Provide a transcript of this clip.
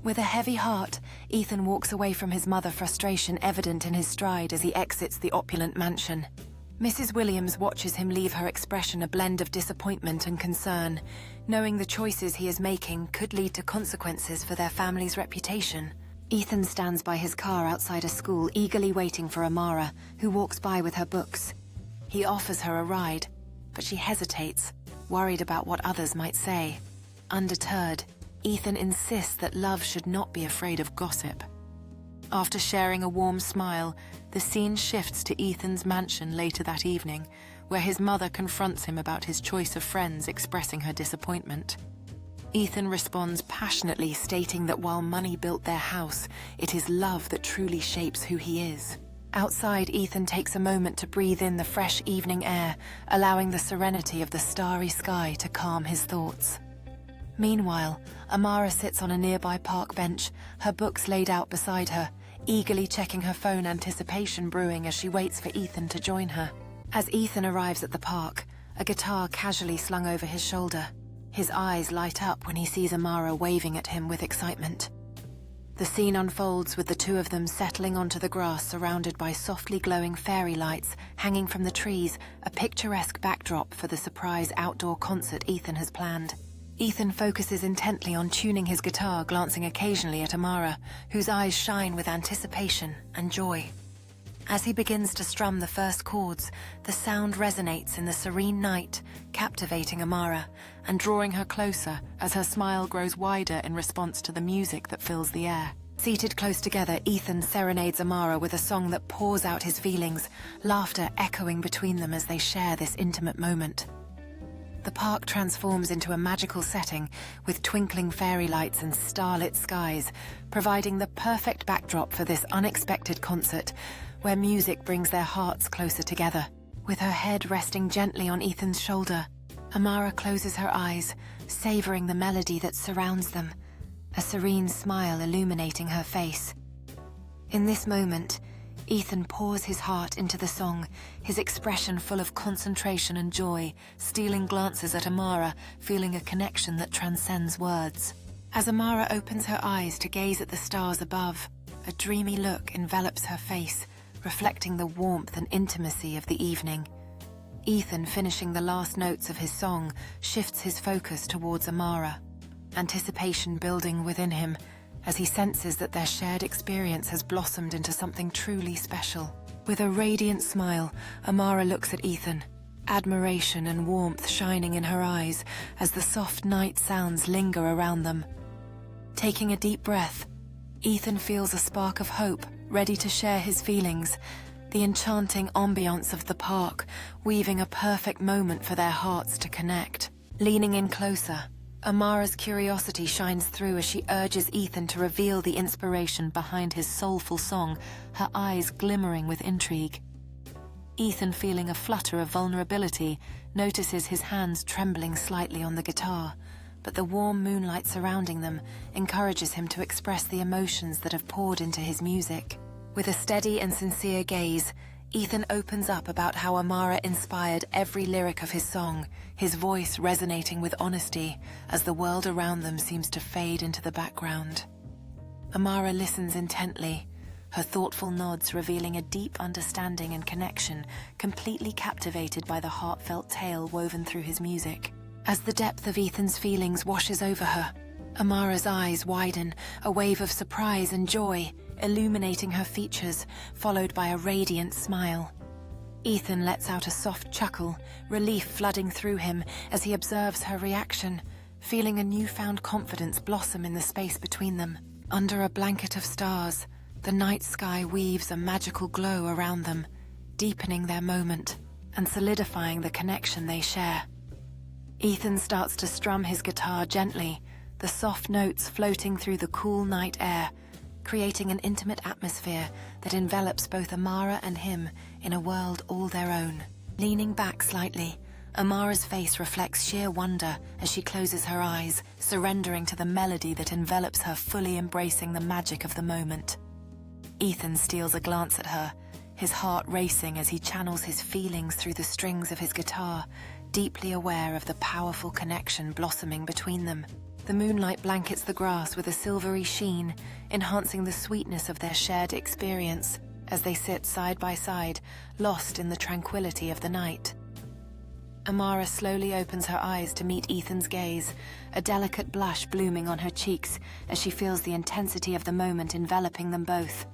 With a heavy heart, Ethan walks away from his mother, frustration evident in his stride as he exits the opulent mansion. Mrs. Williams watches him leave, her expression a blend of disappointment and concern, knowing the choices he is making could lead to consequences for their family's reputation. Ethan stands by his car outside a school, eagerly waiting for Amara, who walks by with her books. He offers her a ride, but she hesitates, worried about what others might say. Undeterred, Ethan insists that love should not be afraid of gossip. After sharing a warm smile, the scene shifts to Ethan's mansion later that evening, where his mother confronts him about his choice of friends, expressing her disappointment. Ethan responds passionately, stating that while money built their house, it is love that truly shapes who he is. Outside, Ethan takes a moment to breathe in the fresh evening air, allowing the serenity of the starry sky to calm his thoughts. Meanwhile, Amara sits on a nearby park bench, her books laid out beside her, eagerly checking her phone, anticipation brewing as she waits for Ethan to join her. As Ethan arrives at the park, a guitar casually slung over his shoulder. His eyes light up when he sees Amara waving at him with excitement. The scene unfolds with the two of them settling onto the grass, surrounded by softly glowing fairy lights hanging from the trees, a picturesque backdrop for the surprise outdoor concert Ethan has planned. Ethan focuses intently on tuning his guitar, glancing occasionally at Amara, whose eyes shine with anticipation and joy. As he begins to strum the first chords, the sound resonates in the serene night, captivating Amara and drawing her closer as her smile grows wider in response to the music that fills the air. Seated close together, Ethan serenades Amara with a song that pours out his feelings, laughter echoing between them as they share this intimate moment. The park transforms into a magical setting with twinkling fairy lights and starlit skies, providing the perfect backdrop for this unexpected concert, where music brings their hearts closer together. With her head resting gently on Ethan's shoulder, Amara closes her eyes, savoring the melody that surrounds them, a serene smile illuminating her face. In this moment, Ethan pours his heart into the song, his expression full of concentration and joy, stealing glances at Amara, feeling a connection that transcends words. As Amara opens her eyes to gaze at the stars above, a dreamy look envelops her face, reflecting the warmth and intimacy of the evening. Ethan, finishing the last notes of his song, shifts his focus towards Amara, anticipation building within him as he senses that their shared experience has blossomed into something truly special. With a radiant smile, Amara looks at Ethan, admiration and warmth shining in her eyes as the soft night sounds linger around them. Taking a deep breath, Ethan feels a spark of hope, ready to share his feelings, the enchanting ambience of the park, weaving a perfect moment for their hearts to connect. Leaning in closer, Amara's curiosity shines through as she urges Ethan to reveal the inspiration behind his soulful song, her eyes glimmering with intrigue. Ethan, feeling a flutter of vulnerability, notices his hands trembling slightly on the guitar, but the warm moonlight surrounding them encourages him to express the emotions that have poured into his music. With a steady and sincere gaze, Ethan opens up about how Amara inspired every lyric of his song, his voice resonating with honesty as the world around them seems to fade into the background. Amara listens intently, her thoughtful nods revealing a deep understanding and connection, completely captivated by the heartfelt tale woven through his music. As the depth of Ethan's feelings washes over her, Amara's eyes widen, a wave of surprise and joy, illuminating her features, followed by a radiant smile. Ethan lets out a soft chuckle, relief flooding through him as he observes her reaction, feeling a newfound confidence blossom in the space between them. Under a blanket of stars, the night sky weaves a magical glow around them, deepening their moment and solidifying the connection they share. Ethan starts to strum his guitar gently, the soft notes floating through the cool night air, creating an intimate atmosphere that envelops both Amara and him in a world all their own. Leaning back slightly, Amara's face reflects sheer wonder as she closes her eyes, surrendering to the melody that envelops her, fully embracing the magic of the moment. Ethan steals a glance at her, his heart racing as he channels his feelings through the strings of his guitar, deeply aware of the powerful connection blossoming between them. The moonlight blankets the grass with a silvery sheen, enhancing the sweetness of their shared experience as they sit side by side, lost in the tranquility of the night. Amara slowly opens her eyes to meet Ethan's gaze, a delicate blush blooming on her cheeks as she feels the intensity of the moment enveloping them both.